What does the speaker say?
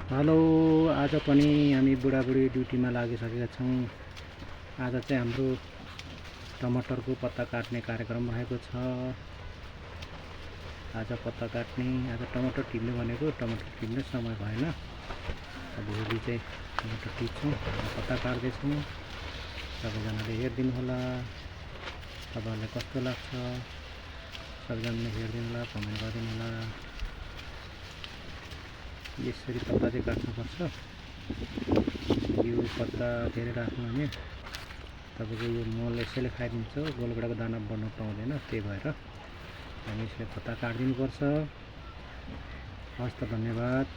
Hello. आज पनि हामी बुढाबुढी ड्युटीमा लागिसकेका छौँ। आज चाहिँ हाम्रो टमाटरको पत्ता काट्ने कार्यक्रम रहेको छ। आज पत्ता काट्ने, आज टमाटर टिप्ने भनेको टमाटर टिप्ने समय भएन। अब भोलि चाहिँ टमाटर टिप्छौँ, पत्ता काट्दैछौँ। सबैजनाले हेरिदिनु होला, तपाईँहरूलाई कस्तो लाग्छ सबैजनाले हेरिदिनु होला, कमेन्ट गरिदिनु होला। यसरी पत्ता चाहिँ काट्नुपर्छ। यो पत्ता धेरै राख्नु भने तपाईँको यो मल यसैले खाइदिन्छ, गोलगडाको दाना बढ्न पाउँदैन। त्यही भएर हामी यसले पत्ता काटिदिनुपर्छ। हस् त, धन्यवाद।